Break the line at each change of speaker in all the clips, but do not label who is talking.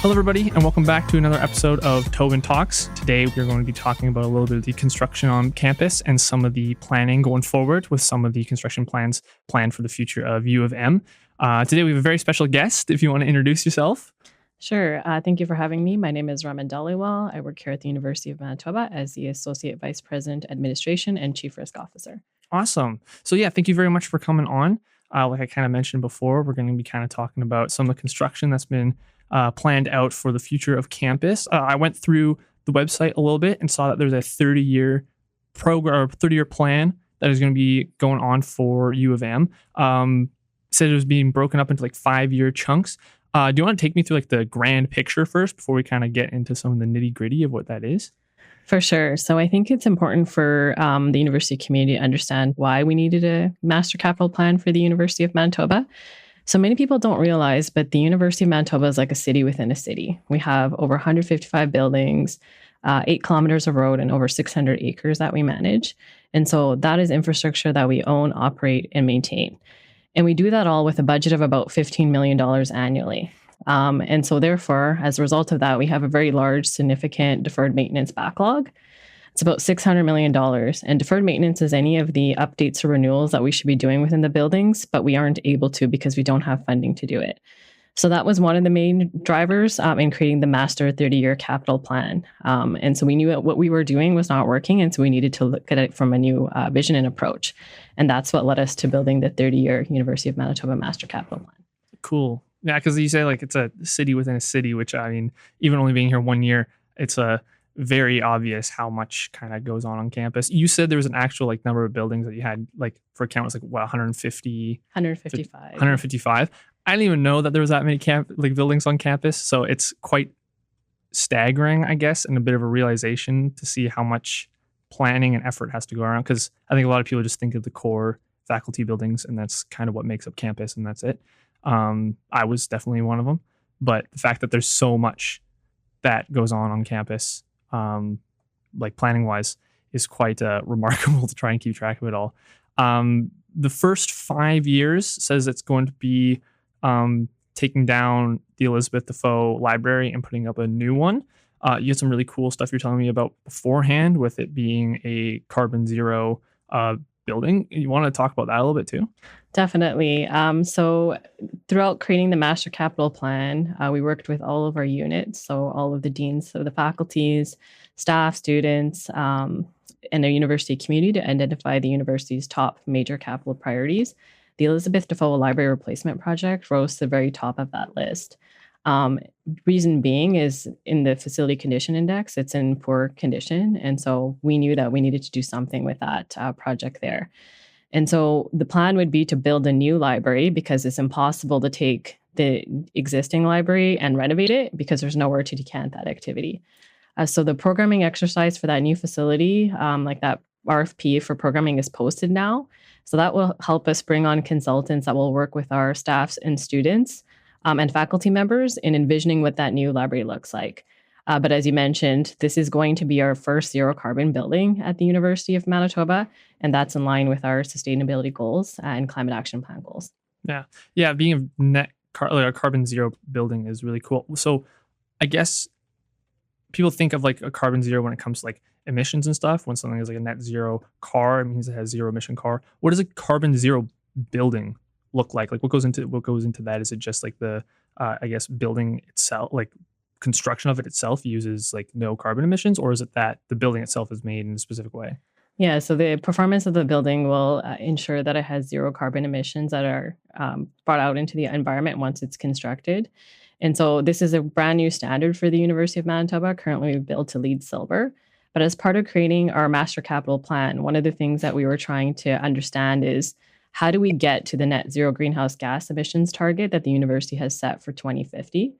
Hello, everybody, and welcome back to another episode of Toban Talks. Today, we're going to be talking about a little bit of the construction on campus and some of the planning going forward with some of the construction plans planned for the future of U of M. Today, we have a very special guest. If you want to introduce yourself.
Sure. Thank you for having me. My name is Raman Dhaliwal. I work here at the University of Manitoba as the Associate Vice President, Administration and Chief Risk Officer.
Awesome. So yeah, thank you very much for coming on. Like I kind of mentioned before, we're going to be kind of talking about some of the construction that's been planned out for the future of campus. I went through the website a little bit and saw that there's a 30-year program or 30-year plan that is going to be going on for U of M. Said it was being broken up into like 5-year chunks. Do you want to take me through like the grand picture first before we kind of get into some of the nitty gritty of what that is?
For sure. So I think it's important for the university community to understand why we needed a master capital plan for the University of Manitoba. So many people don't realize, but the University of Manitoba is like a city within a city. We have over 155 buildings, 8 kilometers of road, and over 600 acres that we manage. And so that is infrastructure that we own, operate, and maintain. And we do that all with a budget of about $15 million annually. And so therefore, as a result of that, we have a very large, significant deferred maintenance backlog. It's about $600 million. And deferred maintenance is any of the updates or renewals that we should be doing within the buildings, but we aren't able to because we don't have funding to do it. So that was one of the main drivers in creating the master 30-year capital plan. And so we knew that what we were doing was not working. And so we needed to look at it from a new vision and approach. And that's what led us to building the 30-year University of Manitoba master capital plan.
Cool. Yeah, because you say like it's a city within a city, which I mean, even only being here 1 year, it's a very obvious how much kind of goes on campus. You said there was an actual like number of buildings that you had, like for count was like what, 150?
155.
155. I didn't even know that there was that many buildings on campus. So it's quite staggering, I guess, and a bit of a realization to see how much planning and effort has to go around. Because I think a lot of people just think of the core faculty buildings, and that's kind of what makes up campus, and that's it. I was definitely one of them. But the fact that there's so much that goes on campus, like planning wise, is quite remarkable to try and keep track of it all. The first 5 years says it's going to be taking down the Elizabeth Dafoe Library and putting up a new one. You had some really cool stuff you're telling me about beforehand with it being a carbon zero building. You want to talk about that a little bit too?
Definitely. So throughout creating the master capital plan, we worked with all of our units, so all of the deans of the faculties, staff, students, and the university community to identify the university's top major capital priorities. The Elizabeth Dafoe Library Replacement Project rose to the very top of that list. Reason being is in the facility condition index, it's in poor condition. And so we knew that we needed to do something with that project there. And so the plan would be to build a new library because it's impossible to take the existing library and renovate it because there's nowhere to decant that activity. So the programming exercise for that new facility, like that RFP for programming is posted now. So that will help us bring on consultants that will work with our staffs and students and faculty members in envisioning what that new library looks like. But as you mentioned, this is going to be our first zero carbon building at the University of Manitoba, and that's in line with our sustainability goals and climate action plan goals.
Yeah. Being a carbon zero building is really cool. So I guess people think of like a carbon zero when it comes to like emissions and stuff. When something is like a net zero car, it means it has zero emission car. What does a carbon zero building look like? Like what goes into that? Is it just like the I guess building itself, like construction of it itself uses like no carbon emissions, or is it that the building itself is made in a specific way?
Yeah, so the performance of the building will ensure that it has zero carbon emissions that are brought out into the environment once it's constructed. And so this is a brand new standard for the University of Manitoba. Currently, we've built to LEED Silver. But as part of creating our master capital plan, one of the things that we were trying to understand is how do we get to the net zero greenhouse gas emissions target that the university has set for 2050?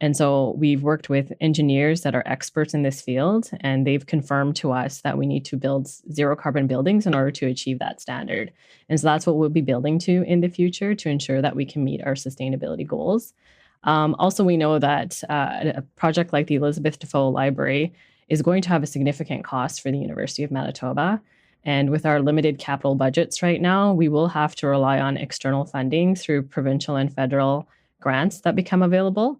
And so we've worked with engineers that are experts in this field, and they've confirmed to us that we need to build zero carbon buildings in order to achieve that standard. And so that's what we'll be building to in the future to ensure that we can meet our sustainability goals. Also, we know that a project like the Elizabeth Dafoe Library is going to have a significant cost for the University of Manitoba. And with our limited capital budgets right now, we will have to rely on external funding through provincial and federal grants that become available.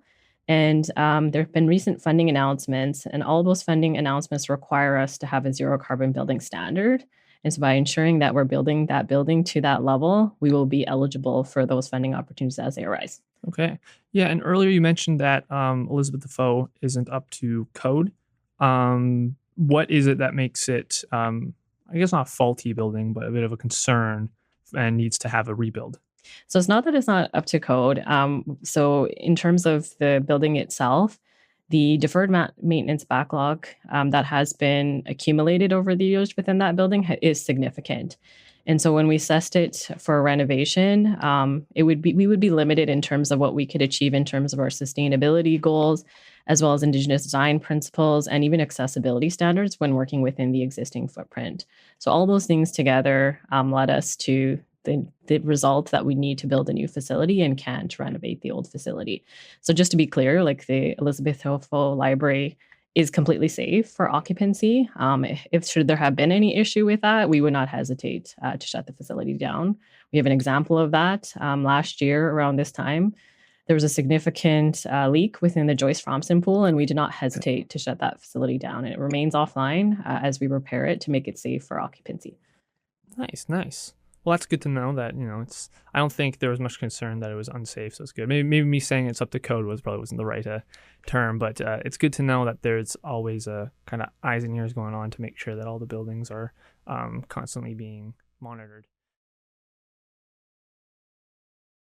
And there have been recent funding announcements, and all those funding announcements require us to have a zero carbon building standard. And so by ensuring that we're building that building to that level, we will be eligible for those funding opportunities as they arise.
Okay. Yeah, and earlier you mentioned that Elizabeth Dafoe isn't up to code. What is it that makes it, I guess, not a faulty building, but a bit of a concern and needs to have a rebuild?
So it's not that it's not up to code. So in terms of the building itself, the deferred maintenance backlog that has been accumulated over the years within that building is significant. And so when we assessed it for renovation, we would be limited in terms of what we could achieve in terms of our sustainability goals, as well as Indigenous design principles and even accessibility standards when working within the existing footprint. So all those things together led us to the result that we need to build a new facility and can't renovate the old facility. So just to be clear, like the Elizabeth Dafoe Library is completely safe for occupancy. If should there have been any issue with that, we would not hesitate to shut the facility down. We have an example of that last year around this time. There was a significant leak within the Joyce Fromson pool, and we did not hesitate to shut that facility down. And it remains offline as we repair it to make it safe for occupancy.
Nice, nice. Well, that's good to know that, it's, I don't think there was much concern that it was unsafe, so it's good. Maybe me saying it's up to code probably wasn't the right term, but it's good to know that there's always a kind of eyes and ears going on to make sure that all the buildings are constantly being monitored.